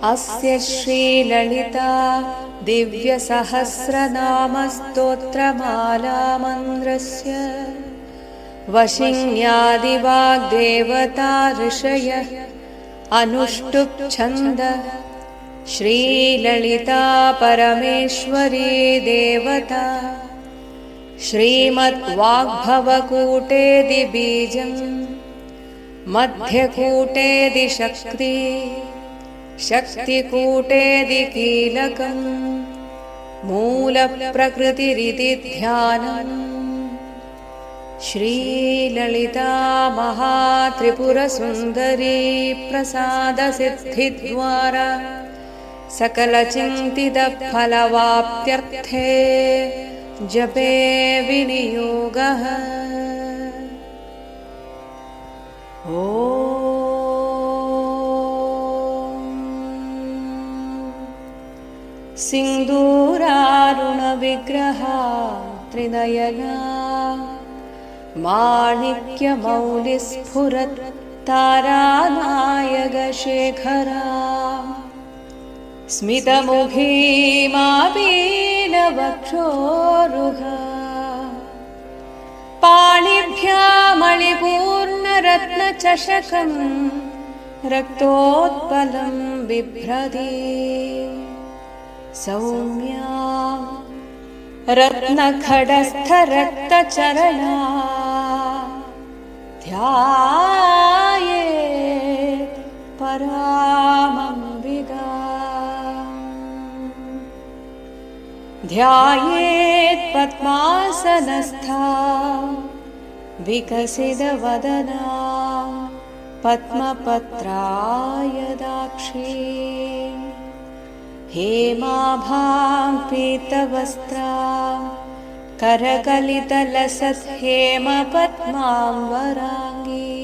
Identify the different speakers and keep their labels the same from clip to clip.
Speaker 1: अस्य श्रीललिता दिव्यसहस्रनामस्तोत्रमालामन्त्रस्य वशिन्यादिवाग्देवता ऋषयः अनुष्टुप् छन्द श्रीललिता परमेश्वरी देवता श्रीमद्वाग्भवकूटेदि बीजं मध्यकूटेदि शक्ति शक्तिकूटेदि कीलकं मूलप्रकृतिरिति ध्यानम् श्रीललिता महात्रिपुरसुन्दरी प्रसादसिद्धिद्वारा सकलचिन्तितफलवाप्त्यर्थे जपे विनियोगः। ॐ सिन्दूरारुणविग्रहा त्रिनयना माणिक्यमौलिस्फुरत् तारानायकशेखरा स्मितमुखी मापीनवक्षोरुहा पाणिभ्यामणिपूर्णरत्नचषकं रक्तोत्पलं बिभ्रति सौम्या रत्नखडस्थरक्तचरणा ध्यायेत् परामम्बिका ध्यायेत् पद्मासनस्था विकसितवदना पद्मपत्रायदाक्षी हेमाभां पीतवस्त्रा करकलितलसत्हेमपद्माम्बराङ्गी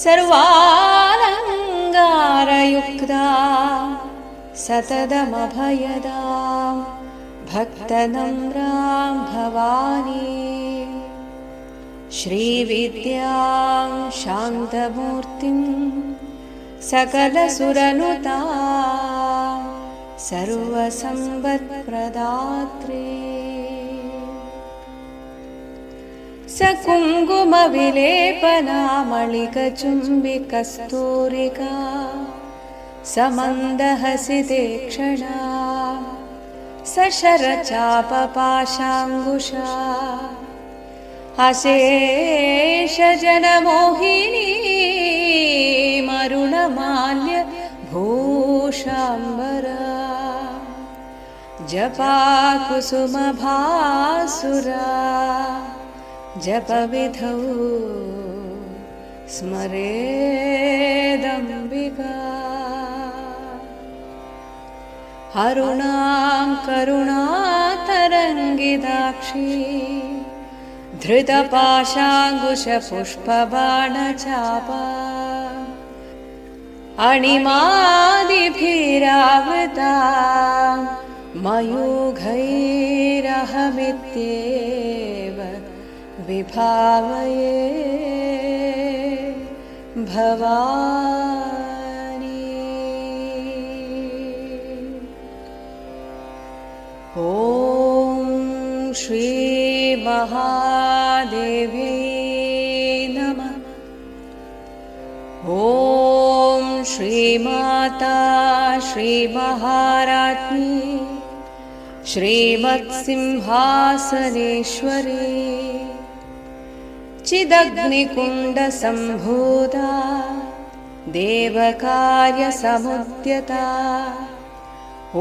Speaker 1: सर्वालङ्कारयुक्ता सततमभयदा भक्तनम्रां भवानी श्रीविद्यां शान्तमूर्तिं सकलसुरनुता सर्वसम्पत्प्रदात्री सकुङ्कुमविलेपनामलिकचुम्बिकस्तूरिका समन्दहसिते क्षणा सशरचापपाशाङ्कुशा अशेषजनमोहिनी मरुणमाल्य भूषाम्बरा जपाकुसुमभासुरा जपविधौ स्मरेदम्बिका अरुणां करुणातरङ्गिताक्षी धृतपाशाङ्कुशपुष्पबाणचापा अणिमादिभिरावृता मयूखैरहमित्येव विभावये भवानी। ॐ श्रीमहादेव्यै नमः। ॐ श्रीमाता श्रीमहाराज्ञी श्रीमत्सिंहासनेश्वरी चिदग्निकुण्डसम्भूता देवकार्यसमुद्यता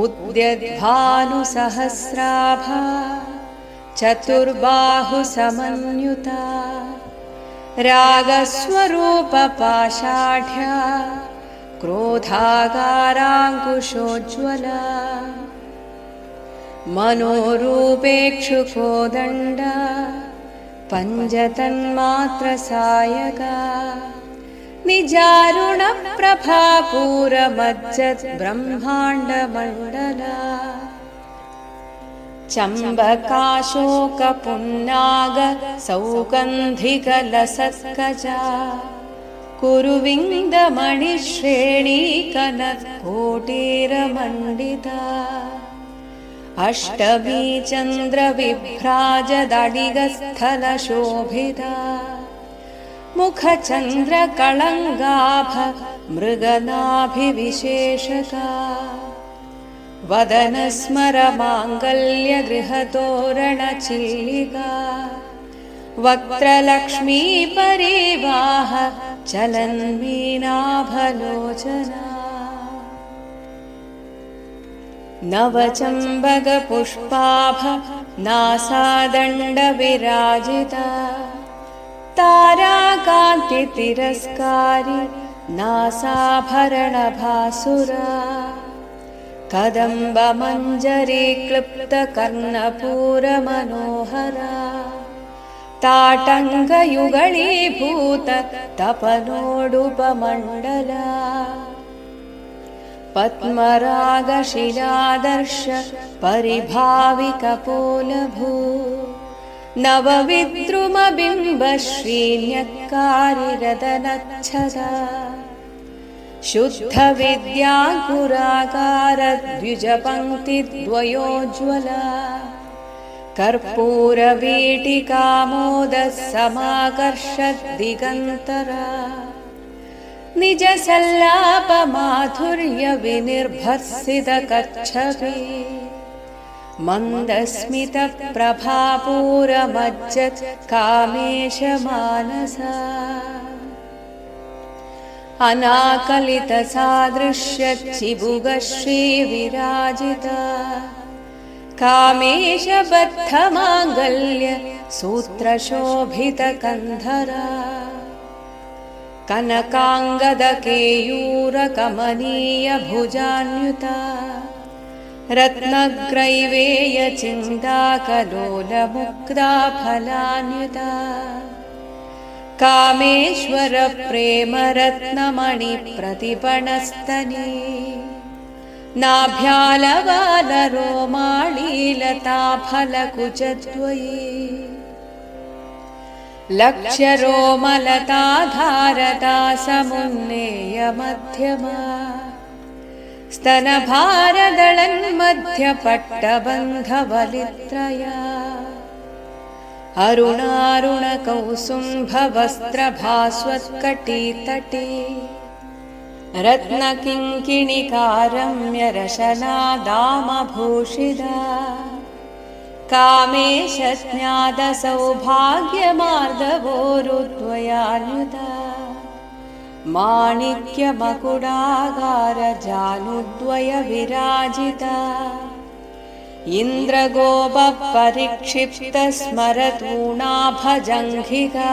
Speaker 1: उद्यद्भानुसहस्राभा चतुर्बाहुसमन्युता रागस्वरूपपाषाढ्या क्रोधागाराङ्कुशोज्ज्वला मनोरूपेक्षुकोदण्डा पञ्चतन्मात्रसायका निजारुणप्रभापूरमज्जद्ब्रह्माण्डमण्डला चम्बकाशोकपुन्नाग सौगन्धिकलसत्कजा कुरुविन्दमणिश्रेणीकनत्कोटीरमण्डिता अष्टमी चन्द्रविभ्राजदडिगस्थलशोभिता मुखचन्द्रकळङ्गाभ मृगनाभिविशेषका वदनस्मरमाङ्गल्यगृहतोरणचिल्लिका वक्त्रलक्ष्मीपरिवाह चलन्मीनाभलोचना नवचम्बकपुष्पाभ नासादण्डविराजिता ताराकान्तितिरस्कारी नासाभरणभासुरा कदम्बमञ्जरीक्लृप्तकर्णपूरमनोहरा ताटङ्गयुगळीभूत तपनोडुपमण्डला पद्मरागशिलादर्श परिभाविकपोलभू नवविद्रुमबिम्बश्रीन्यक्कारिरदनच्छदा शुद्धविद्याङ्कुराकारद्विजपङ्क्तिद्वयोज्ज्वला कर्पूरवीटिकामोदः समाकर्षद्दिगन्तरा निजसल्लापमाधुर्यविनिर्भर्सितकच्छपि मन्दस्मितप्रभापूरमज्जत् कामेशमानसा अनाकलितसादृश्यचिबुगश्रीविराजिता कामेशबद्धमाङ्गल्य सूत्रशोभितकन्धरा कनकाङ्गदकेयूरकमनीयभुजान्युता रत्नग्रैवेयचिन्ताकलोलमुक्ताफलान्युता कामेश्वरप्रेमरत्नमणिप्रतिपणस्तनी नाभ्यालवालरोमाळीलताफलकुचद्वयी लक्ष्यरोमलताधारता समुन्नेयमध्यमा स्तनभारदळन्मध्यपट्टबन्धवलित्रया अरुणारुणकौसुम्भवस्त्रभास्वत्कटीतटे रत्नकिङ्किणिकारम्यरशनादामभूषिता कामेशज्ञातसौभाग्यमार्दवोरुद्वयान्युता माणिक्यमकुडागारजानुद्वयविराजिता इन्द्रगोपपरिक्षिप्तस्मरतूणाभजङ्घिका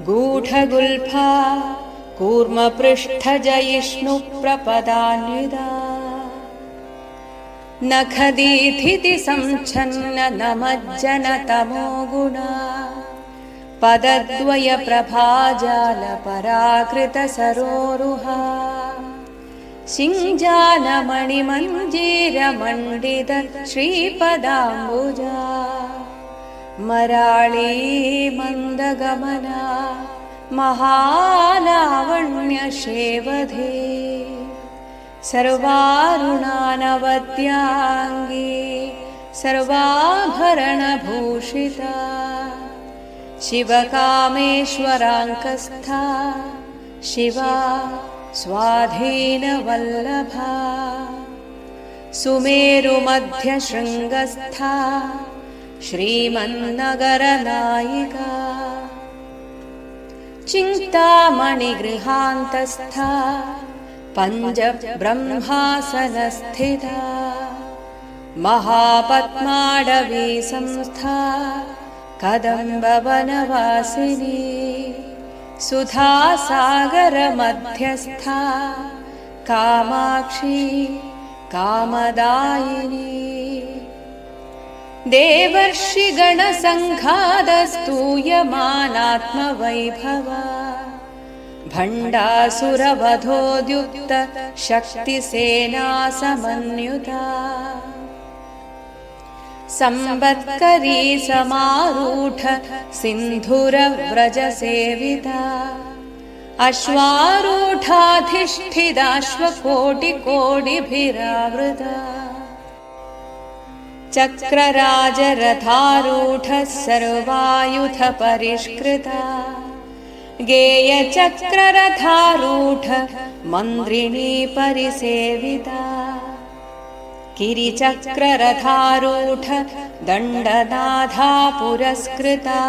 Speaker 1: गूढगुल्फा कूर्मपृष्ठजयिष्णुप्रपदान्विता नखदीथितिसंच्छन्न नमज्जनतमो गुणा पदद्वयप्रभाजालपराकृतसरोरुहा शिञ्जानमणिमञ्जीरमण्डित श्रीपदाम्बुजा मराळी मन्दगमना महालावण्यशेवधे सर्वारुणानवद्याङ्गी सर्वाभरणभूषिता शिवकामेश्वराङ्कस्था शिवा स्वाधीनवल्लभा सुमेरुमध्यशृङ्गस्था श्रीमन्नगरनायिका चिन्तामणिगृहान्तस्था पञ्चब्रह्मासनस्थिता महापद्माडवी संस्था कदम्बवनवासिनी सुधासागरमध्यस्था कामाक्षी कामदायिनी देवर्षिगणसङ्घातस्तूयमानात्मवैभवा भण्डासुरवधोद्युक्त शक्तिसेनासमन्युता संवत्करी समारूढ सिन्धुरव्रजसेविता अश्वारूढाधिष्ठिताश्वकोटिकोटिभिरावृता चक्रराजरथारूढः सर्वायुधपरिष्कृता गेयचक्ररथारूढ मन्त्रिणी परिसेविता गिरिचक्ररथारूढ दण्डनाथा पुरस्कृता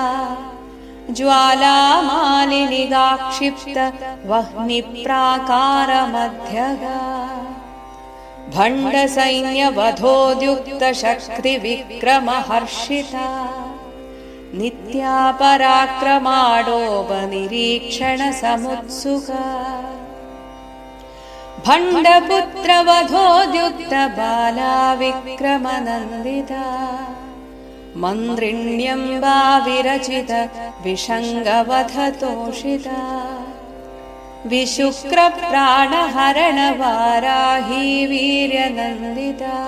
Speaker 1: ज्वालामालिनिगाक्षिप्त वह्निप्राकारमध्यगा भण्डसैन्यवधोद्युक्तशक्तिविक्रमहर्षिता नित्या पराक्रमाडोपनिरीक्षणसमुत्सुका भण्डपुत्रवधोद्युक्तबाला विक्रमनन्दिता मन्त्रिण्यम्बा विरचित विषङ्गवधतोषिता विशुक्रप्राणहरणवाराही वीर्यनन्दिता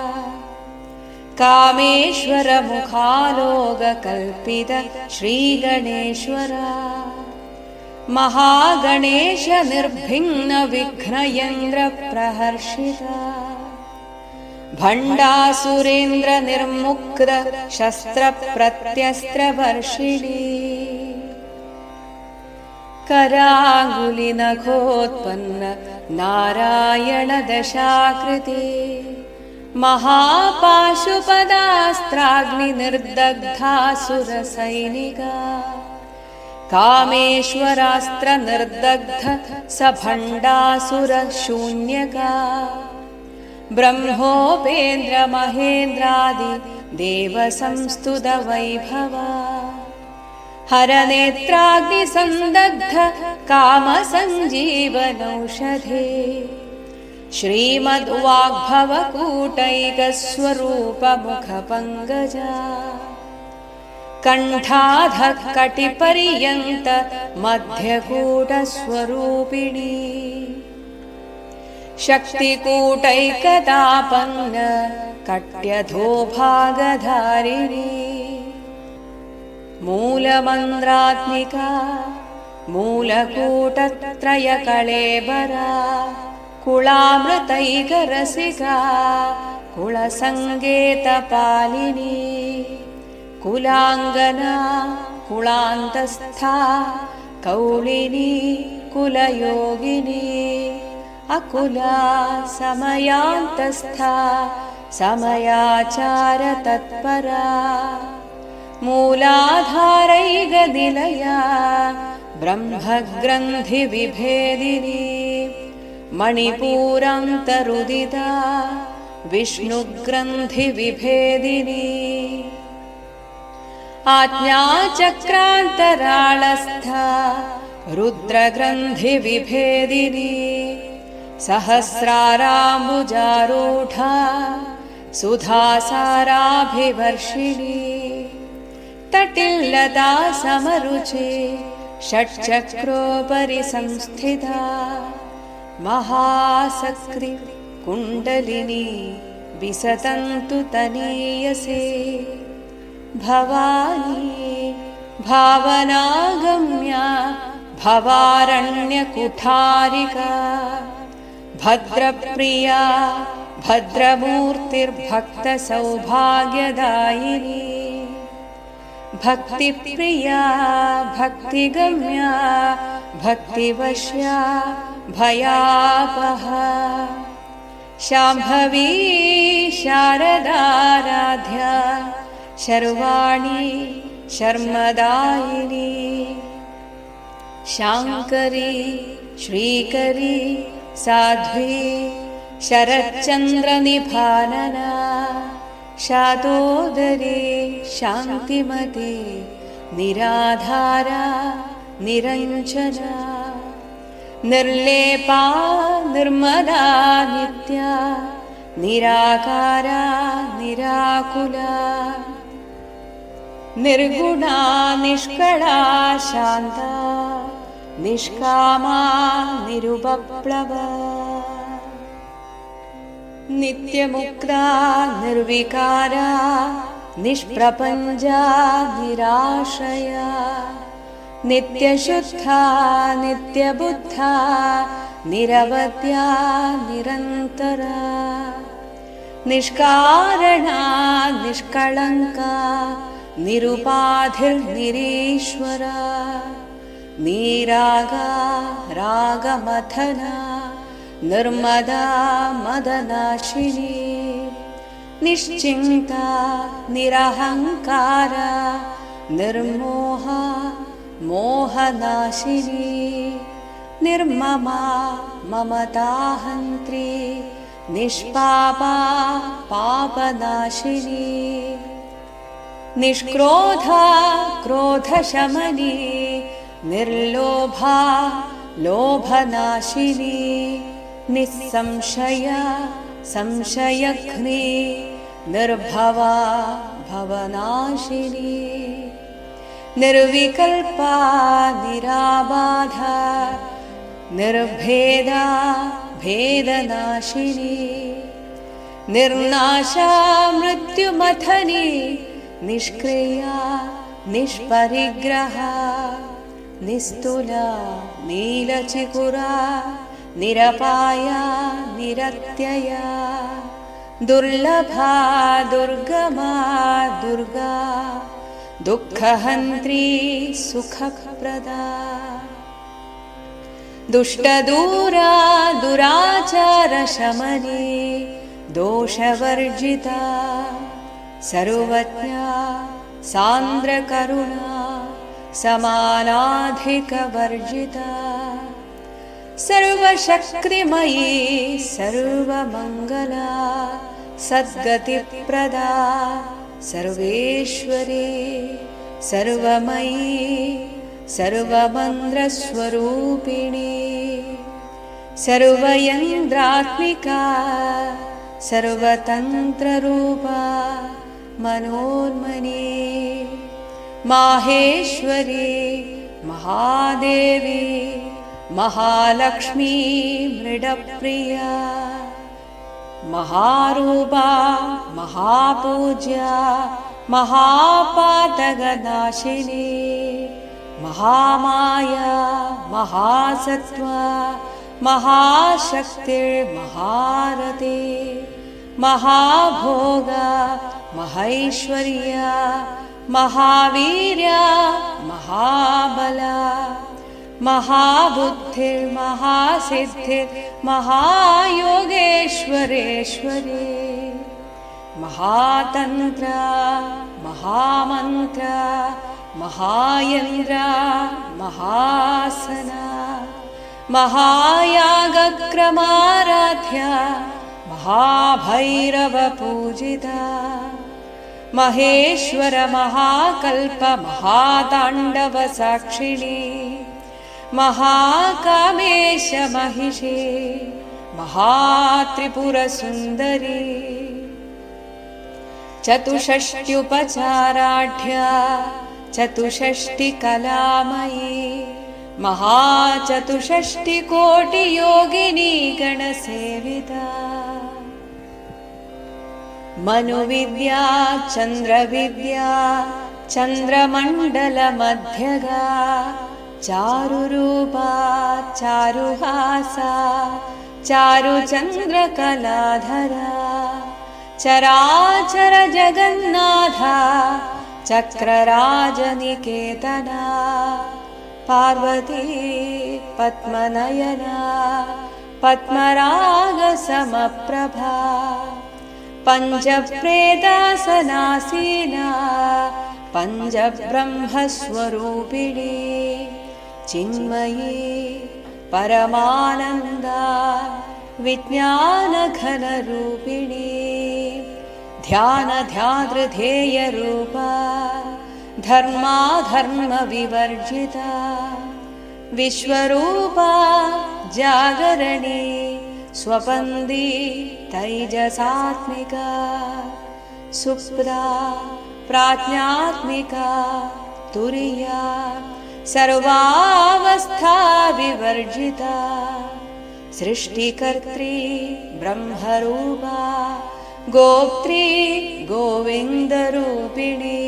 Speaker 1: कामेश्वरमुखालोककल्पित श्रीगणेश्वरा महागणेश निर्भिन्न विघ्नयन्द्रप्रहर्षिता भण्डासुरेन्द्र निर्मुक्त शस्त्रप्रत्यस्त्रवर्षिणी कराङ्गुलिनखोत्पन्न नारायणदशाकृते महापाशुपदास्त्राग्निर्दग्धासुरसैनिका कामेश्वरास्त्रनिर्दग्ध सभण्डासुरशून्यका ब्रह्मोपेन्द्रमहेन्द्रादि देवसंस्तुतवैभवा हरनेत्राग्निसन्दग्ध कामसञ्जीवनौषधे श्रीमद्वाग्भवकूटैकस्वरूपमुखपङ्कजा कण्ठाधः कटिपर्यन्त मध्यकूटस्वरूपिणी शक्तिकूटैकतापन्न कट्यधोभागधारिणी मूलमन्द्रात्मिका मूलकूटत्रयकळेबरा कुलामृतैकरसिका कुलसङ्गेतपालिनी कुलाङ्गना कुलान्तस्था कौलिनी कुलयोगिनी अकुला समयान्तस्था समयाचारतत्परा मूलाधारैकनिलया ब्रह्मग्रन्थिविभेदिनी मणिपूरान्तरुदिता विष्णुग्रन्थिविभेदिनी आज्ञाचक्रान्तराळस्था रुद्रग्रन्थिविभेदिनी सहस्राराम्बुजारूढा सुधासाराभिवर्षिणी तटिल्लता समरुचि षट्चक्रोपरि संस्थिता महासक्ति कुण्डलिनी विसतन्तु तनीयसे भवानी भावनागम्या भवारण्यकुठारिका भद्रप्रिया भद्रमूर्तिर्भक्तसौभाग्यदायिनी भक्तिप्रिया भक्तिगम्या भक्तिवश्या भयापहा शाम्भवी शारदाराध्या शर्वाणी शर्मदायिनी शाङ्करी श्रीकरी साध्वी शरच्चन्द्रनिभानना शातोदरी शान्तिमती निराधारा निरञ्जना निर्लेपा निर्मला नित्या निराकारा निराकुला निर्गुणा निष्कला शान्ता निष्कामा निरुपप्लवा नित्यमुक्ता निर्विकारा निष्प्रपञ्चा निराश्रया नित्यशुद्धा नित्यबुद्धा निरवद्या निरन्तरा निष्कारणा निष्कळङ्का निरुपाधिर्निरीश्वरा निरागा रागमथना निर्मदा मदनाशिनी निश्चिन्ता निरहङ्कारा निर्मोहा मोहनाशिनी निर्ममा ममताहन्त्री निष्पापा पापनाशिनी निष्क्रोधा क्रोधशमनी निर्लोभा लोभनाशिनी निस्संशया संशयघ्नी निर्भवा भवनाशिनी निर्विकल्पा निराबाधा निर्भेदा भेदनाशिनी निर्नाशा मृत्युमथनी निष्क्रिया निष्परिग्रहा निस्तुला नीलचिकुरा निरपाया निरत्यया दुर्लभा दुर्गमा दुर्गा दुःखहन्त्री सुखप्रदा दुष्टदूरा दुराचारशमनी दोषवर्जिता सर्वज्ञा सान्द्रकरुणा समानाधिकवर्जिता सर्वशक्तिमयी सर्वमङ्गला सद्गतिप्रदा सर्वेश्वरी सर्वमयी सर्वमन्त्रस्वरूपिणी सर्वयन्द्रात्मिका सर्वतन्त्ररूपा मनोन्मनी माहेश्वरी महादेवी महालक्ष्मी मृडप्रिया महारूपा महापूज्या महापातकनाशिनी महामाया महासत्त्वा महाशक्तिर्महारती महाभोगा महैश्वर्या महावीर्या महाबला महाबुद्धिर्महासिद्धिर्महायोगेश्वरेश्वरी महातन्त्रा महामन्त्रा महायन्द्रा महासना महायागक्रमाराध्या महाभैरवपूजिता महेश्वर महाकल्प महाताण्डवसाक्षिणी महाकामेश महिषी महात्रिपुरसुन्दरी चतुष्षष्ट्युपचाराढ्या चतुष्षष्टिकलामयी महाचतुष्षष्टिकोटियोगिनी गणसेविता मनुविद्या चन्द्रविद्या चन्द्रमण्डलमध्यगा चारुरूपा चारुहासा चारुचन्द्रकलाधरा चराचर जगन्नाथा चक्रराजनिकेतना पार्वती पद्मनयना पद्मरागसमप्रभा पञ्चप्रेतासनासीना पञ्चब्रह्मस्वरूपिणी चिन्मयी परमानन्दा विज्ञानघनरूपिणी ध्यानध्यातृध्येयरूपा धर्माधर्मविवर्जिता विश्वरूपा जागरणी स्वपन्दी तैजसात्मिका सुप्रा प्राज्ञात्मिका तुरीया सर्वावस्था विवर्जिता सृष्टिकर्त्री ब्रह्मरूपा गोप्त्री गोविन्दरूपिणी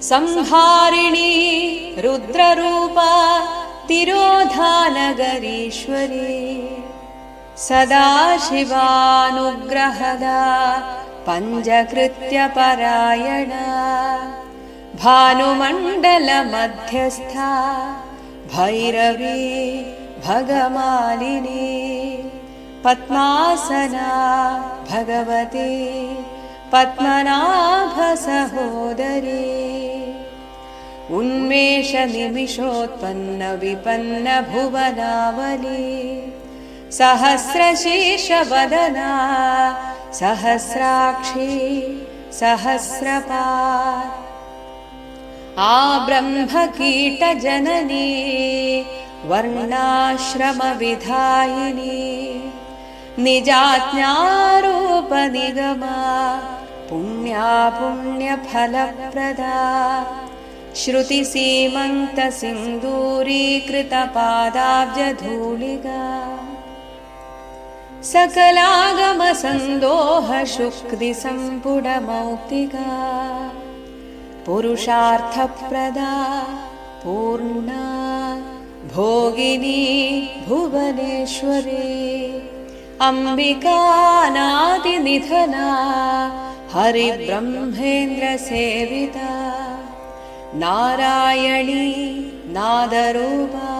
Speaker 1: संहारिणी रुद्ररूपा तिरोधानगरीश्वरी सदाशिवानुग्रहदा पञ्चकृत्यपरायणा भानुमण्डलमध्यस्था भैरवी भगमालिनी पद्मासना भगवती पद्मनाभसहोदरी उन्मेषनिमिषोत्पन्नविपन्नभुवनावली सहस्रशीर्षवदना सहस्राक्षी सहस्रपात् आब्रह्मकीटजननी वर्णाश्रमविधायिनी निजाज्ञारूपनिगमा पुण्या पुण्यफलप्रदा श्रुतिसीमन्तसिन्दूरीकृतपादाब्जधूलिका सकलागमसन्दोहशुक्तिसम्पुटमौक्तिका पुरुषार्थप्रदा पूर्णा भोगिनी भुवनेश्वरी अम्बिकानादिनिधना हरिब्रह्मेन्द्रसेविता नारायणी नादरूपा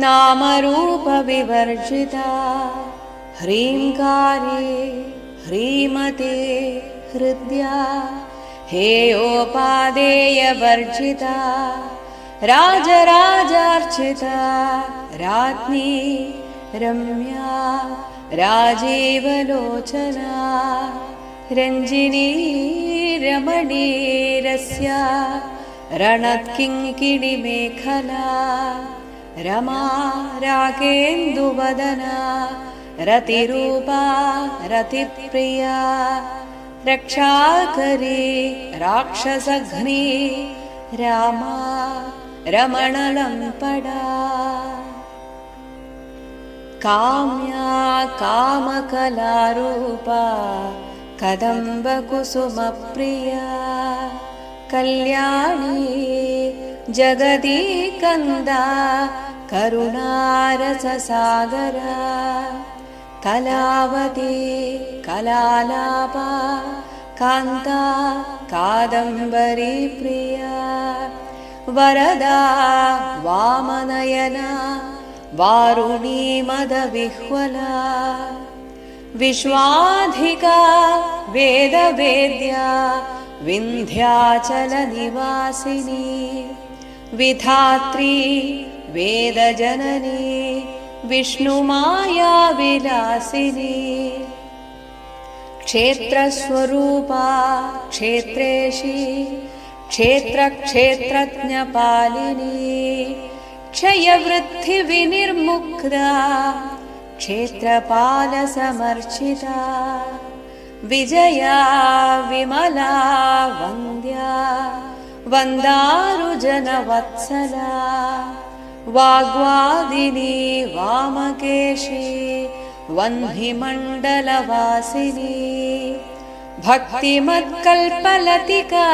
Speaker 1: नामरूपविवर्जिता ह्रीङ्कारे ह्रीमते हृद्या हेयोपादेयवर्जिता राजराजार्चिता राज्ञी रम्या राजीवलोचना रञ्जिनी रमणीरस्या रणत्किङ्किणिमेखला रमा रागेन्दुवदना रतिरूपा रतिप्रिया रक्षाकरी राक्षसघ्नी रामा रमणलम्पडा काम्या कामकलारूपा कदम्बकुसुमप्रिया कल्याणी जगदीकन्दा करुणारससागरा कलावती कलालापा कान्ता कादम्बरी प्रिया वरदा वामनयना वारुणी मदविह्वला विश्वाधिका वेदवेद्या विन्ध्याचलनिवासिनी विधात्री वेदजननी विष्णुमाया विलासिनी क्षेत्रस्वरूपा क्षेत्रेशी क्षेत्रक्षेत्रज्ञपालिनी क्षयवृद्धिविनिर्मुक्ता क्षेत्रपालसमर्चिता विजया विमला वन्द्या वन्दारुजनवत्सला वाग्वादिनी वामकेशी वह्निमण्डलवासिनी भक्तिमत्कल्पलतिका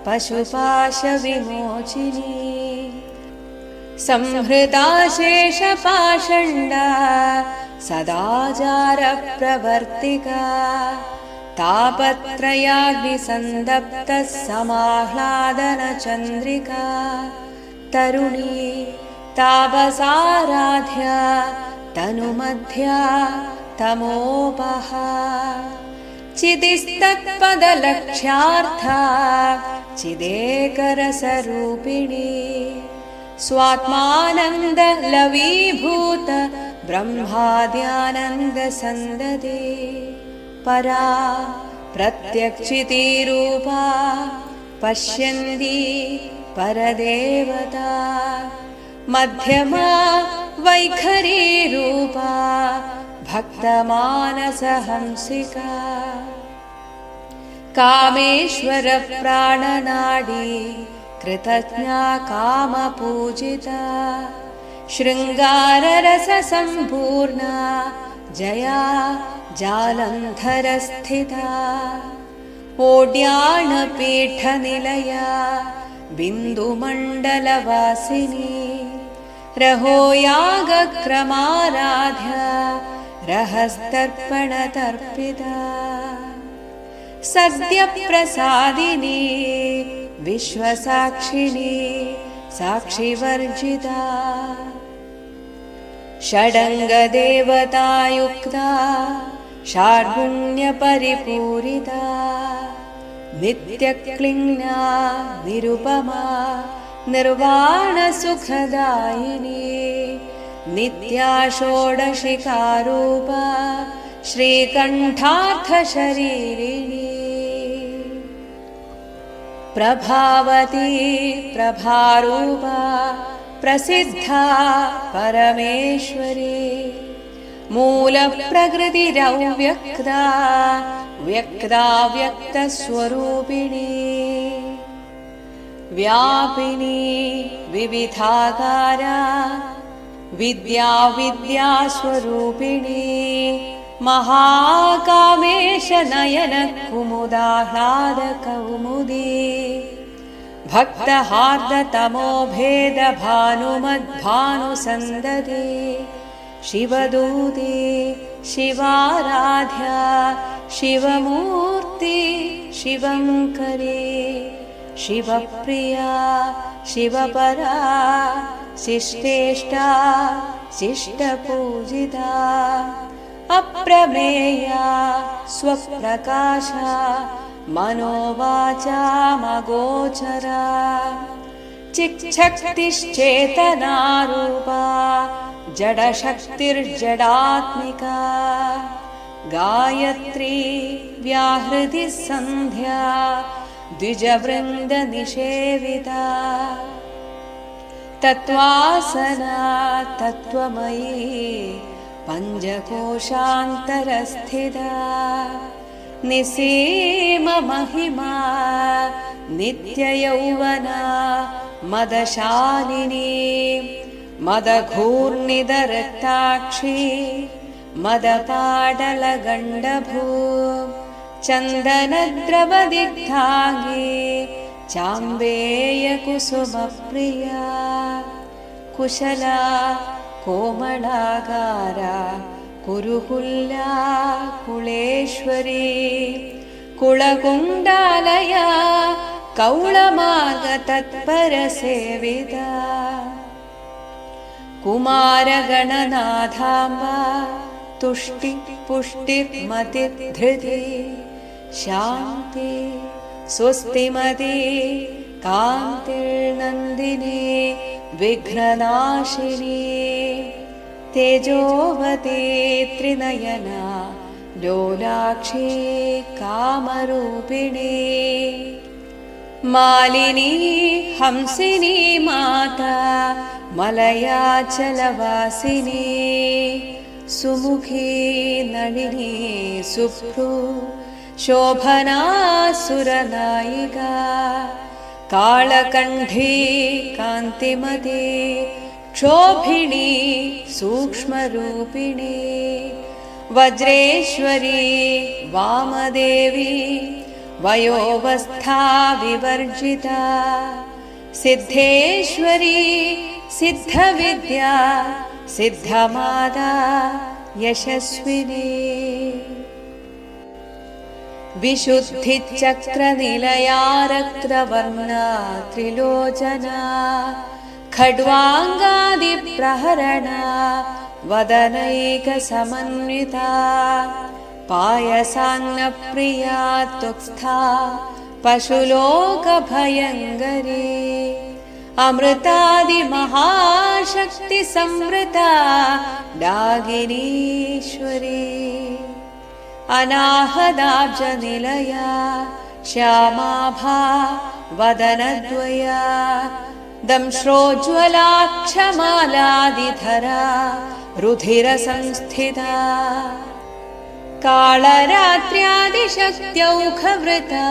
Speaker 1: पशुपाशविमोचिनी संहृता शेषपाषण्डा सदाचारप्रवर्तिका तापत्रयाग्निसन्दप्तः समाह्लादनचन्द्रिका तरुणी तापसाराध्या तनुमध्या तमोपहा चिदिस्तत्पदलक्ष्यार्था चिदेकरसरूपिणी स्वात्मानन्दलवीभूत ब्रह्माद्यानन्दसन्ददे परा प्रत्यक्षितिरूपा पश्यन्ती परदेवता मध्यमा वैखरीरूपा भक्तमानसहंसिका कामेश्वरप्राणनाडी कृतज्ञा कामपूजिता शृङ्गाररससम्पूर्णा जया जालन्धरस्थिता ओड्याणपीठनिलया बिन्दुमण्डलवासिनी रहो यागक्रमाराध्या रहस्तर्पणतर्पिता सद्यप्रसादिनी विश्वसाक्षिणी साक्षिवर्जिता षडङ्गदेवतायुक्ता षाड्गुण्यपरिपूरिता नित्यक्लिन्ना निरुपमा निर्वाणसुखदायिनी नित्या षोडशिकारूपा श्रीकण्ठार्थशरीरिणी प्रभावती प्रभारूपा प्रसिद्धा परमेश्वरी मूलप्रकृतिरव्यक्ता व्यक्ताव्यक्तस्वरूपिणी व्यापिनी विविधाकारा विद्याविद्यास्वरूपिणी महाकामेशनयनकुमुदाह्लादकौमुदी भक्तहार्दतमोभेदभानुमद्भानुसन्ददे शिवदूते शिवाराध्या शिवमूर्ति शिवङ्करे शिवप्रिया शिवपरा शिष्टेष्टा शिष्टपूजिता अप्रमेया स्वप्रकाशा मनोवाचामगोचरा चिच्छक्तिश्चेतनारूपा जडशक्तिर्जडात्मिका गायत्री व्याहृतिः सन्ध्या द्विजवृन्दनिषेविता तत्त्वासना तत्त्वमयी पञ्चकोशान्तरस्थिता निसीममहिमा नित्ययौवना मदशालिनी मदघूर्णिदरक्ताक्षी मदपाटलगण्डभू चन्दनद्रवदिग्धाङ्गी चाम्बेयकुसुमप्रिया कुशला कोमलागारा कुरुकुल्या कुलेश्वरी कुलकुण्डालया कौळमार्गतत्परसेविता कुमारगणनाथाम्बा तुष्टिपुष्टिमतिधृति शान्ति स्वस्तिमती कान्तिर्नन्दिनी विघ्ननाशिनी तेजोवती त्रिनयना लोलाक्षी कामरूपिणी मालिनी हंसिनी माता मलयाचलवासिनी सुमुखी नलिनी सुभ्रू शोभना सुरनायिका कालकण्ठी कान्तिमती क्षोभिणी सूक्ष्मरूपिणी वज्रेश्वरी वामदेवी वयोवस्था विवर्जिता सिद्धेश्वरी सिद्धविद्या सिद्धमाता यशस्विनी विशुद्धिचक्रनिलया रक्तवर्णा त्रिलोचना खड्वाङ्गादिप्रहरणा वदनैकसमन्विता पायसान्नप्रिया तुक्स्था पशुलोकभयङ्करी अमृतादिमहाशक्तिसंवृता डागिनीश्वरी अनाहदाब्जनिलया श्यामाभा वदनद्वया दंश्रोज्ज्वलाक्षमालादिधरा रुधिरसंस्थिता कालरात्र्यादिशक्त्यौखवृता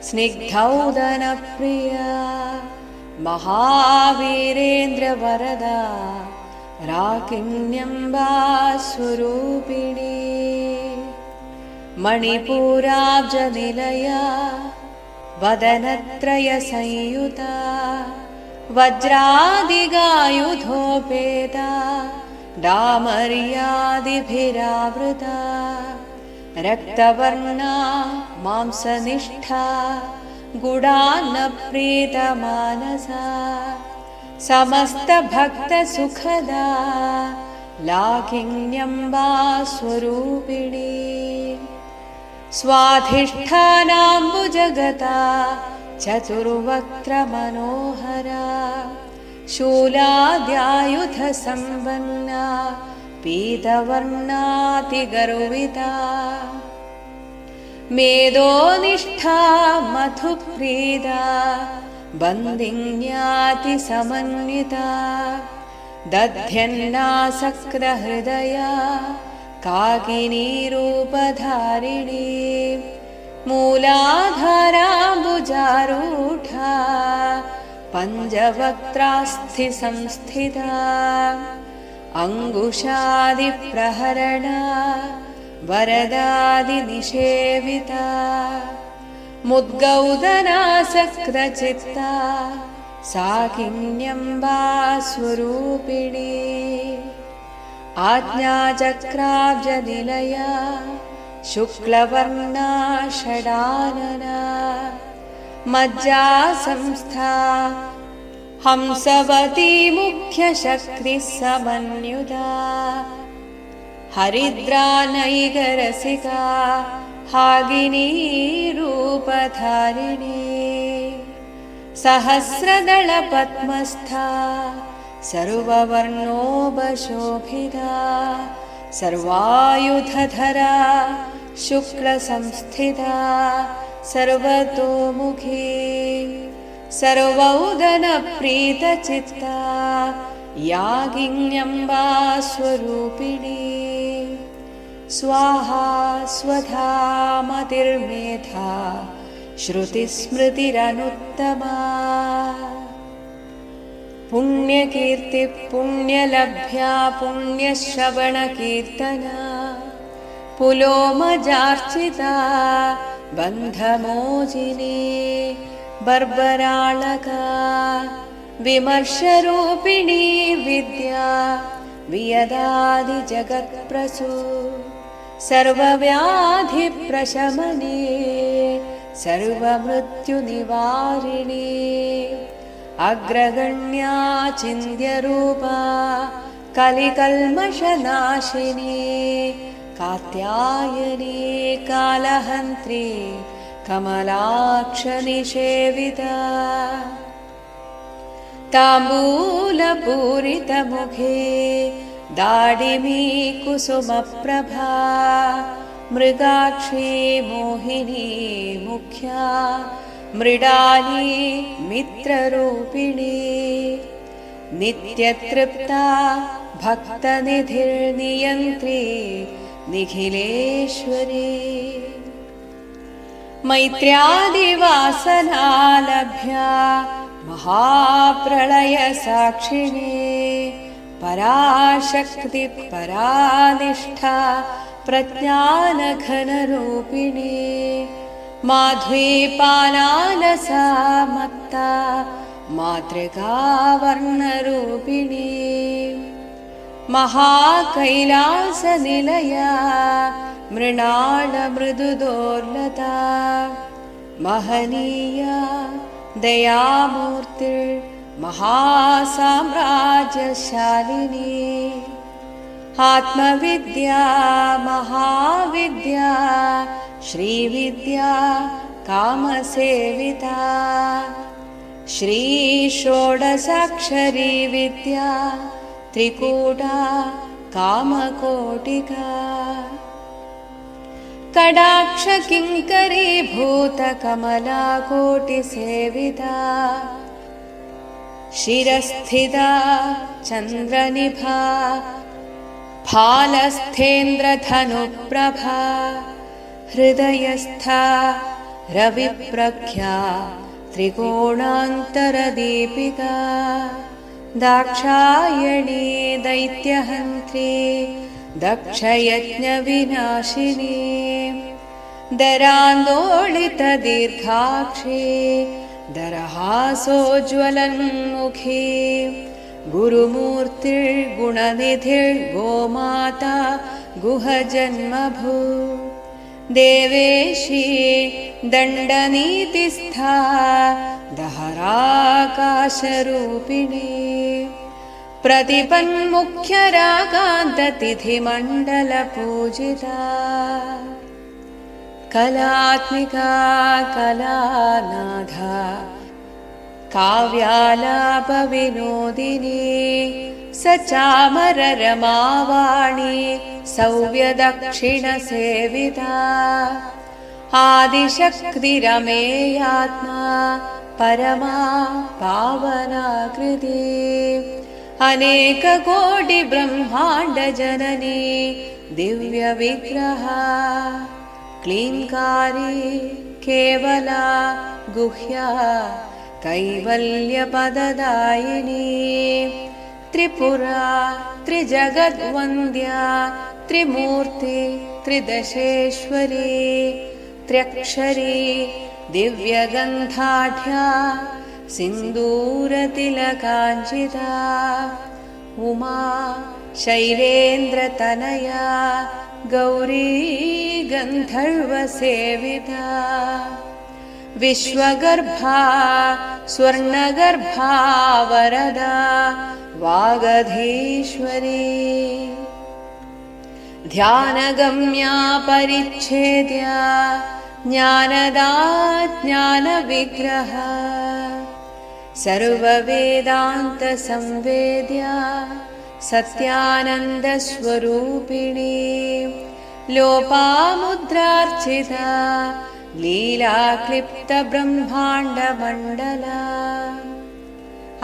Speaker 1: स्निग्धौदनप्रिया महावीरेन्द्रवरदा राकिन्यम्बा स्वरूपिणी मणिपुराब्जनिलया वदनत्रयसंयुता वज्रादिगायुधोपेता डामर्यादिभिरावृता रक्तवर्णा मांसनिष्ठा गुडान्नप्रीतमानसा समस्तभक्तसुखदा लाकिन्यम्बा स्वरूपिणी स्वाधिष्ठानाम्बुजगता चतुर्वक्त्रमनोहरा शूलाद्यायुधसम्पन्ना पीतवर्णातिगर्विता मेदोनिष्ठा मधुप्रीता बन्दिन्यातिसमन्विता दध्यन्नासक्तहृदया काकिनीरूपधारिणी मूलाधाराम्बुजारूढा पञ्चवक्त्रास्थिसंस्थिता अङ्गुशादिप्रहरणा वरदादिनिषेविता मुद्गौदनासक्तचित्ता साकिन्यम्बा स्वरूपिणी आज्ञाचक्राब्जनिलया शुक्लवर्णा षडानना मज्जासंस्था हंसवती मुख्यशक्तिः समन्युता हरिद्रानैकरसिका हागिनी रूपधारिणी सहस्रदलपद्मस्था सर्ववर्णोपशोभिता सर्वायुधधरा शुक्लसंस्थिता सर्वतोमुखी सर्वौदनप्रीतचित्ता यागिन्यम्बा स्वरूपिणी स्वाहा स्वधा मतिर्मेधा श्रुतिस्मृतिरनुत्तमा पुण्यकीर्ति पुण्यलभ्या पुण्यश्रवणकीर्तना पुलोमजार्चिता बन्धमोचिनी बर्बराळका विमर्शरूपिणी विद्या वियदादिजगत्प्रसू सर्वव्याधिप्रशमने सर्वमृत्युनिवारिणी अग्रगण्या चिन्त्यरूपा कलिकल्मषनाशिनी कात्यायनी कालहन्त्री कमलाक्षनिषेविता ताम्बूलपूरितमुखे दाडिमी कुसुमप्रभा मृगाक्षी मोहिनी मुख्या मृडाली मित्ररूपिणी नित्यतृप्ता भक्तनिधिर्नियन्त्री निखिलेश्वरी मैत्र्यादिवासनालभ्या महाप्रलयसाक्षिणी पराशक्ति परानिष्ठा प्रज्ञानघनरूपिणी माध्वीपालालसा मत्ता मातृकावर्णरूपिणी महाकैलासनिलया मृणालमृदुदोर्लता महनीया दयामूर्तिर्महासाम्राज्यशालिनी आत्मविद्या महाविद्या श्रीविद्या कामसेविता श्रीषोडशाक्षरी विद्या त्रिकूटा कामकोटिका कडाक्षकिङ्करीभूतकमलाकोटिसेविता शिरस्थिता चन्द्रनिभा फालस्थेन्द्रधनुप्रभा हृदयस्था रविप्रख्या त्रिकोणान्तरदीपिका दाक्षायणी दैत्यहन्त्री दक्षयज्ञविनाशिनी दरान्दोलितदीर्घाक्षी दरहासोज्ज्वलन्मुखी गुरुमूर्तिर्गुणनिधिर्गोमाता गुहजन्मभू देवेशी दण्डनीतिस्था दहराकाशरूपिणी प्रतिपन्मुख्यरागान्ततिथिमण्डलपूजिता कलात्मिका कलानाथा काव्यालापविनोदिनी सचामररमावाणी सव्यदक्षिणसेविता आदिशक्तिरमेयात्मा परमा पावनाकृति अनेककोटिब्रह्माण्डजननी दिव्यविग्रहा क्लीङ्कारी केवला गुह्या कैवल्यपददायिनी त्रिपुरा त्रिजगद्वन्द्या त्रिमूर्ति त्रिदशेश्वरी त्र्यक्षरी दिव्यगन्धाढ्या सिन्दूरतिलकाञ्चिता उमा शैलेन्द्रतनया गौरी गन्धर्वसेविता विश्वगर्भा स्वर्णगर्भा वरदा वागधीश्वरी ध्यानगम्या परिच्छेद्या ज्ञानदा ज्ञानविग्रहा सर्ववेदान्तसंवेद्या सत्यानन्दस्वरूपिणी लोपामुद्रार्चिता लीलाक्लिप्तब्रह्माण्डमण्डला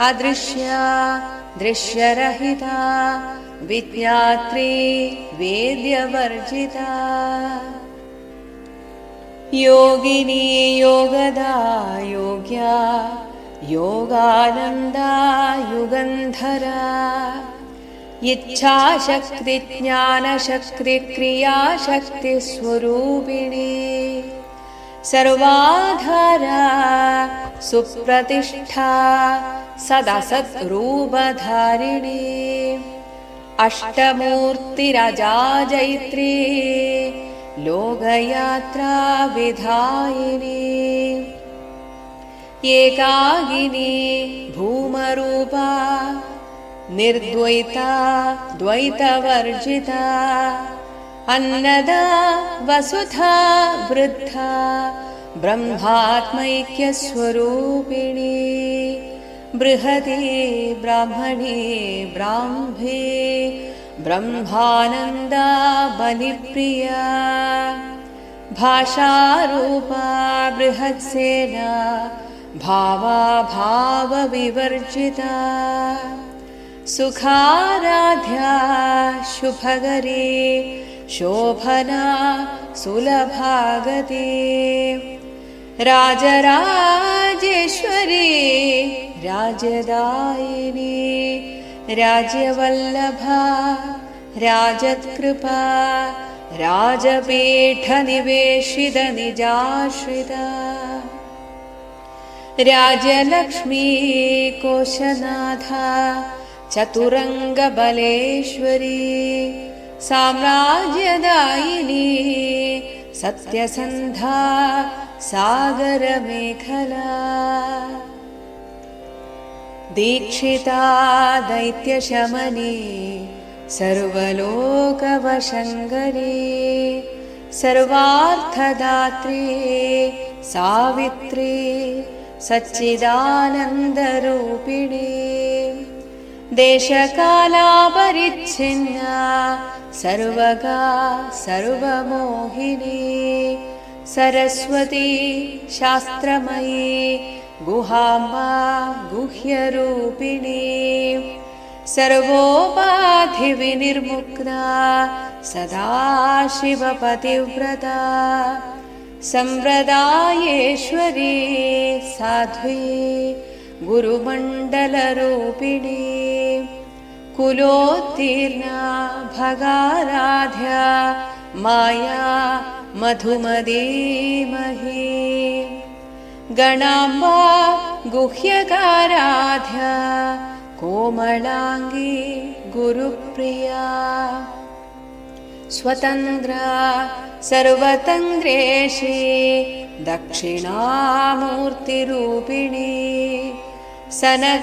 Speaker 1: अदृश्या दृश्यरहिता विज्ञात्री वेद्यवर्जिता योगिनी योगदा योग्या योगानन्दा युगन्धरा इच्छाशक्तिज्ञानशक्तिक्रियाशक्तिस्वरूपिणी सर्वाधारा सुप्रतिष्ठा सदसद्रूपधारिणी अष्टमूर्तिरजाजैत्री लोकयात्रा विधायिनी एकाकिनी भूमरूपा निर्द्वैता द्वैतवर्जिता अन्नदा वसुधा वृद्धा ब्रह्मात्मैक्यस्वरूपिणी बृहती ब्राह्मणी ब्राह्मी ब्रह्मानन्दा बलिप्रिया भाषारूपा बृहत्सेना भावाभावविवर्जिता सुखाराध्या शुभगरी शोभना सुलभागती राजराजेश्वरी राजदायिनी राज्यवल्लभा राजत्कृपा राजपीठनिवेशितनिजाश्रिता राज्यलक्ष्मी कोशनाथा चतुरङ्गबलेश्वरी साम्राज्यदायिनी सत्यसन्धा सागरमेखला दीक्षिता दैत्यशमनी सर्वलोकवशङ्करी सर्वार्थदात्री सावित्री सच्चिदानन्दरूपिणी देशकालापरिच्छिन्ना सर्वगा सर्वमोहिनी सरस्वती शास्त्रमयी गुहाम्बा गुह्यरूपिणी सर्वोपाधिविनिर्मुक्ता सदाशिवपतिव्रता सम्प्रदायेश्वरी साध्वी गुरुमण्डलरूपिणी कुलोत्तीर्णा भगाराध्या माया मधुमदीमहे गणाम्बा गुह्यकाराध्या कोमलाङ्गी गुरुप्रिया स्वतन्त्रा सर्वतन्त्रेशी दक्षिणामूर्तिरूपिणी सनकादिसमाराध्या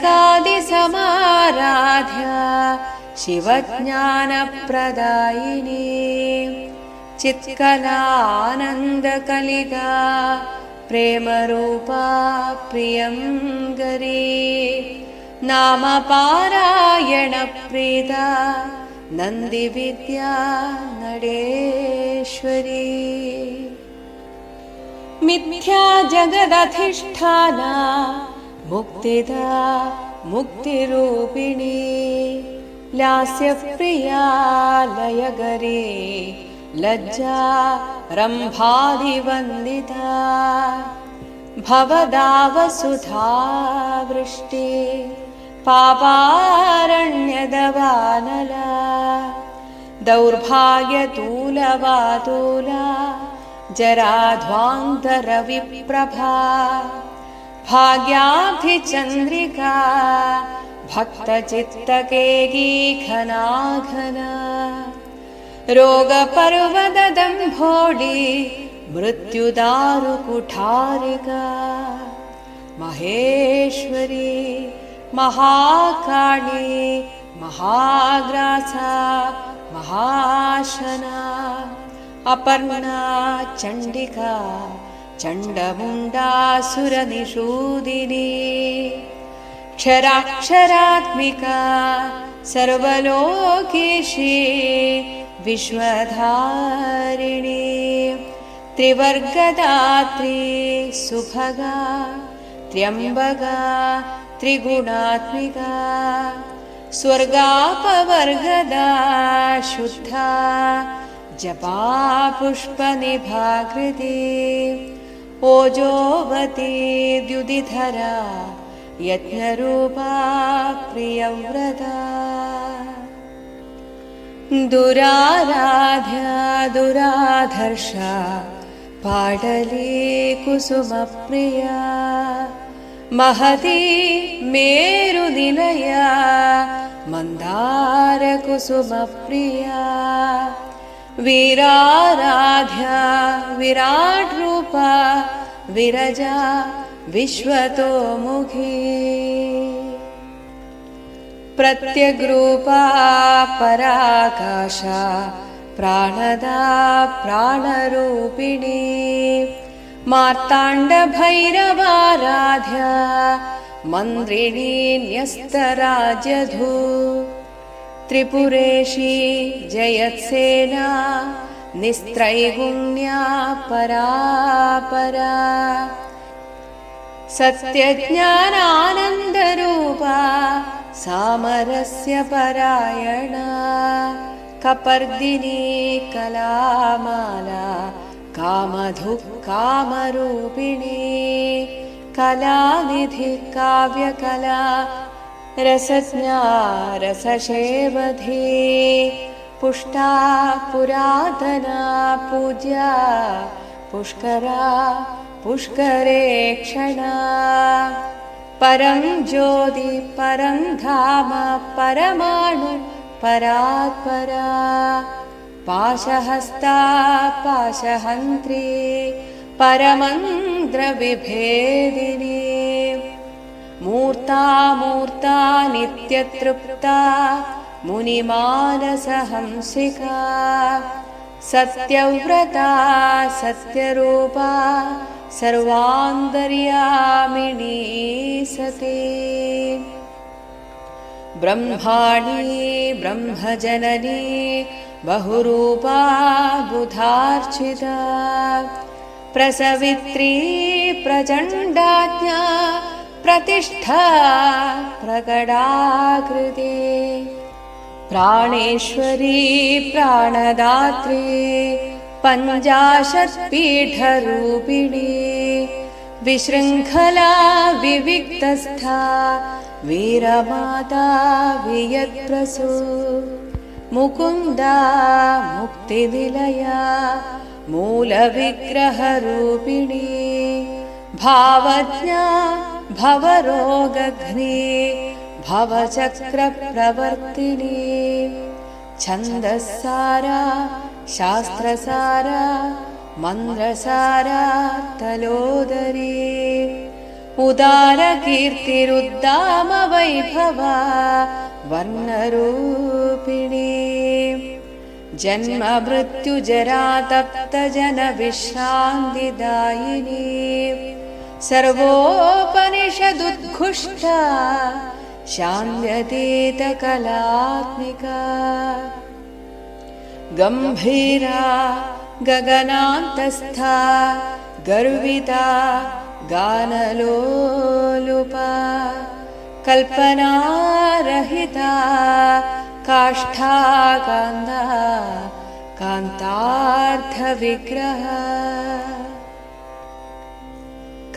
Speaker 1: शिवज्ञानप्रदायिनी चित्कलानन्दकलिका प्रेमरूपा प्रियङ्करी नामपारायणप्रीता नन्दिविद्या नडेश्वरी मिथ्या जगदधिष्ठाना मुक्तिदा मुक्तिरूपिणी लास्यप्रिया लयगरी लज्जा रम्भादिवन्दिता भवदावसुधा वृष्टि पापारण्यदवानला दौर्भाग्यतूलवातूला जराध्वान्तरविप्रभा भाग्याब्धिचन्द्रिका भक्तचित्तकेकी रोगपर्वददम्भोडी मृत्युदारुकुठारिका महेश्वरी महाकाली महाग्रासा महाशना अपर्णा चण्डिका चण्डमुण्डासुरनिषूदिनी क्षराक्षरात्मिका सर्वलोकेशी विश्वधारिणी त्रिवर्गदात्री सुभगा त्र्यम्बका त्रिगुणात्मिका स्वर्गापवर्गदा शुद्धा जपा पुष्पनिभाकृति ओजोवती द्युतिधरा यज्ञरूपा प्रियव्रता दुराराध्या दुराधर्षा पाटली कुसुमप्रिया महती मेरुनिलया मन्दारकुसुमप्रिया वीराराध्या विराट्रूपा विरजा विश्वतोमुखी प्रत्यग्रूपा पराकाशा प्राणदा प्राणरूपिणी मार्ताण्डभैरवाराध्या मन्त्रिणी न्यस्तराजधू त्रिपुरेशी जयत्सेना निस्त्रैगुण्या परापरा सत्यज्ञानानन्दरूपा सामरस्य परायणा कपर्दिनी कलामाला कामधुः कामरूपिणी कलानिधि काव्यकला रसज्ञा रसशेवधी पुष्टा पुरातना पूज्या पुष्करा पुष्करेक्षणा परं ज्योति परं धाम परमाणु परात्परा पाशहस्ता पाशहन्त्री परमन्द्रविभेदिनी मूर्ता मूर्ता नित्यतृप्ता मुनिमानसहंसिका सत्यव्रता सत्यरूपा सर्वान्तर्यामिणी सती ब्रह्माणी ब्रह्मजननी बहुरूपा बुधार्चिता प्रसवित्री प्रचण्डाज्ञा प्रतिष्ठा प्रकटाकृते प्राणेश्वरी प्राणदात्री पञ्चाशत्पीठरूपिणी विशृङ्खला विविक्तस्था वीरमाता वियत्प्रसू मुकुन्दा मुक्तिनिलया मूलविग्रहरूपिणी भावज्ञा भवरोगघ्नी भवचक्रप्रवर्तिनी छन्दस्सारा शास्त्रसारा मन्द्रसारा तलोदरी उदारकीर्तिरुद्दामवैभवा वर्णरूपिणी जन्म मृत्युजरा तप्तजनविश्रान्तिदायिनी सर्वोपनिषदुद्घुष्टा शान्त्यतीतकलात्मिका गम्भीरा गगनान्तस्था गर्विता गानलोलुपा कल्पनारहिता काष्ठाकान्ता कान्तार्थविग्रह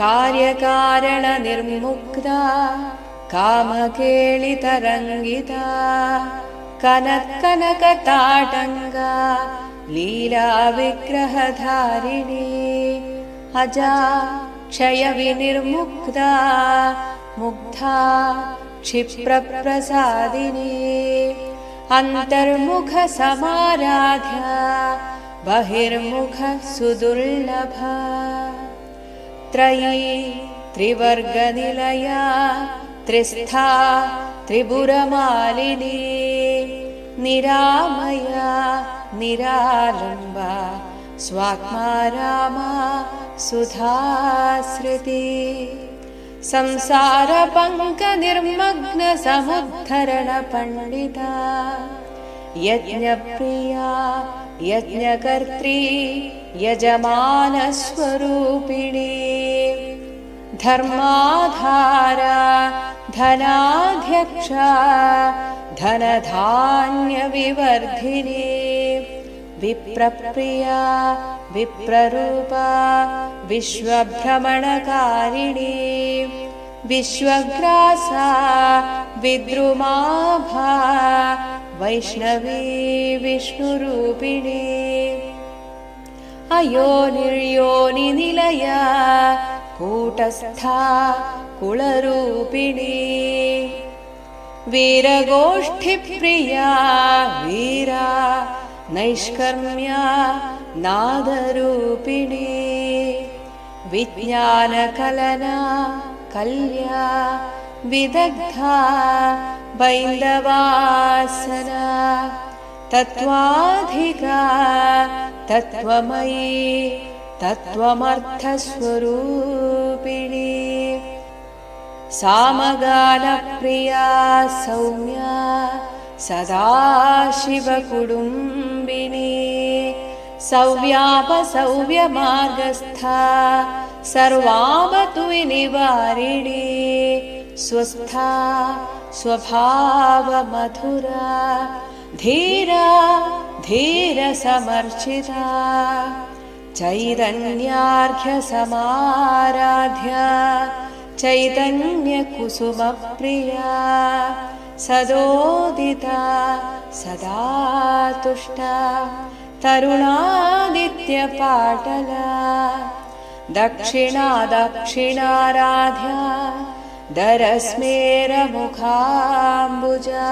Speaker 1: कार्यकारणनिर्मुग्धा कामकेलितरङ्गिता कनत्कनकताटङ्गा लीलाविग्रहधारिणी अजा क्षयविनिर्मुग्धा मुग्धा क्षिप्रप्रसादिनी अन्तर्मुखसमाराध्या बहिर्मुखसुदुर्लभा त्रयी त्रिवर्गनिलया त्रिस्था त्रिपुरमालिनी निरामया निरालम्बा स्वात्मा रामा सुधाश्रुति संसारपङ्कनिर्मग्नसमुद्धरणपण्डिता यज्ञप्रिया यज्ञकर्त्री यजमानस्वरूपिणी धर्माधारा धनाध्यक्षा धनधान्यविवर्धिनी विप्रप्रिया विप्ररूपा विश्वभ्रमणकारिणी विश्वग्रासा विद्रुमाभा वैष्णवी विष्णुरूपिणी अयोनिर्योनिनिलया कूटस्था कुलरूपिणी वीरगोष्ठिप्रिया वीरा नैष्कर्म्या नादरूपिणी विज्ञानकलना कल्या विदग्धा बैन्दवासना तत्त्वाधिका तत्त्वमयी तत्त्वमर्थस्वरूपिणी सामगानप्रिया सौम्या सदाशिवकुटुम्बिनी सौव्यापसौव्यमार्गस्था सर्वावतु विनिवारिणी स्वस्था स्वभावमधुरा धीरा धीरसमर्चिता चैतन्यार्घ्यसमाराध्या चैतन्यकुसुमप्रिया सदोदिता सदा तुष्टा तरुणादित्यपाटला दक्षिणा दक्षिणाराध्या दरस्मेरमुखाम्बुजा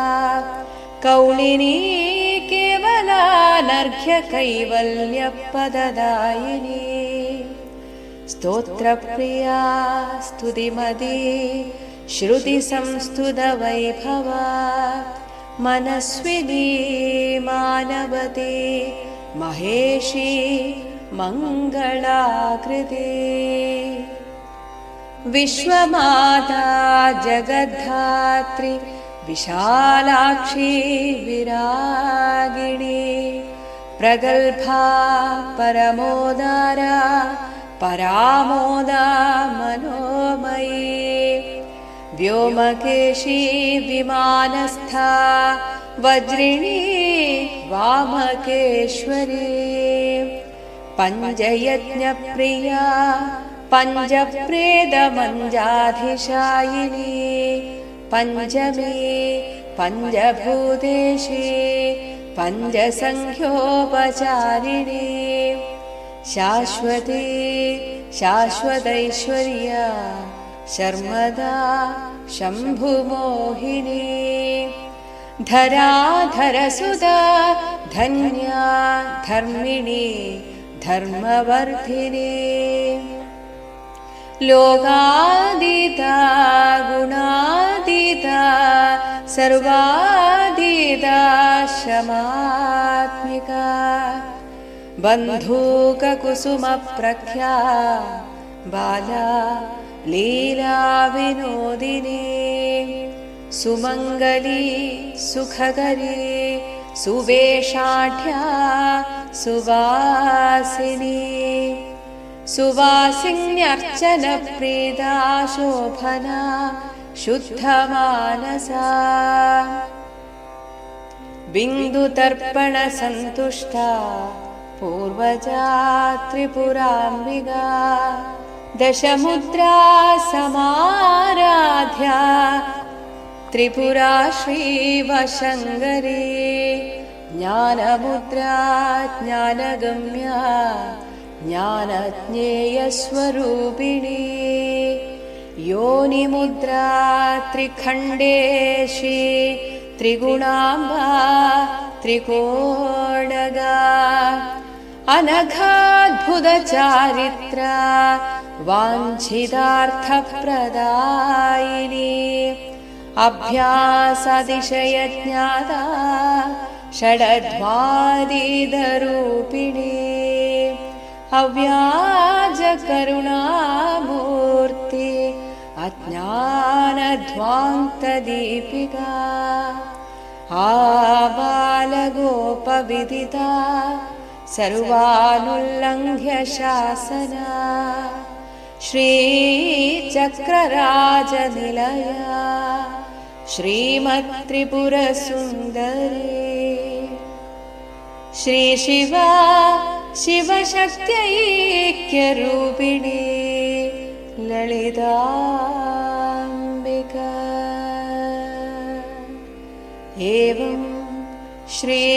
Speaker 1: कौलिनी केवलानर्घ्यकैवल्यपददायिनी स्तोत्रप्रिया स्तुतिमती श्रुतिसंस्तुतवैभवा मनस्विनी मानवती महेशी मङ्गलाकृति विश्वमाता जगद्धात्री विशालाक्षी विरागिणी प्रगल्भा परमोदारा परामोदा मनोमयी व्योमकेशी विमानस्था वज्रिणी वामकेश्वरी पञ्चयज्ञप्रिया पञ्चप्रेदमञ्जाधिशायिनी पञ्चमी पञ्चभूतेशी पञ्चसङ्ख्योपचारिणी शाश्वते शाश्वतैश्वर्या शर्मदा शम्भुमोहिनी धराधरसुधा धन्या धर्मिणी धर्मवर्धिनी लोकातीता गुणातीता सर्वातीता शमात्मिका बन्धूककुसुमप्रख्या बाला लीला विनोदिनी सुमङ्गली सुखकरी सुवेशाढ्या सुवासिनी सुवासिन्यर्चनप्रीता शोभना शुद्धमानसा बिन्दुतर्पणसन्तुष्टा पूर्वजा त्रिपुराम्बिका दशमुद्रा समाराध्या त्रिपुरा श्रीवशङ्करी ज्ञानमुद्रा ज्ञानगम्या ज्ञानज्ञेयस्वरूपिणी योनिमुद्रा त्रिखण्डेशी त्रिगुणाम्बा त्रिकोणगा अनघाद्भुतचारित्रा वाञ्छितार्थप्रदायिनी अभ्यासातिशयज्ञाता षडध्वादिदरूपिणी अव्याजकरुणामूर्ति अज्ञानध्वान्तदीपिका आबालगोपविदिता सर्वानुल्लङ्घ्य शासना श्रीचक्रराजनिलया श्रीमत्त्रिपुरसुन्दरी श्रीशिवा शिवशक्त्यैक्यरूपिणी ललिताम्बिका एवं श्रीललितादेव्या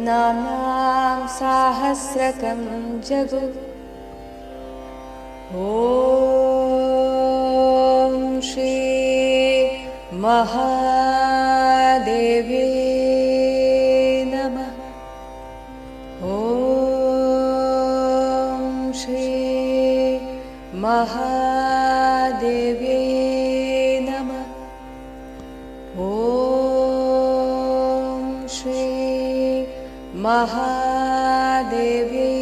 Speaker 1: नाम्नां साहस्रकं जगु ॐ श्री महादेव्यै नमः। ॐ श्री महादेव्यै नमः। ॐ श्री महादेव्यै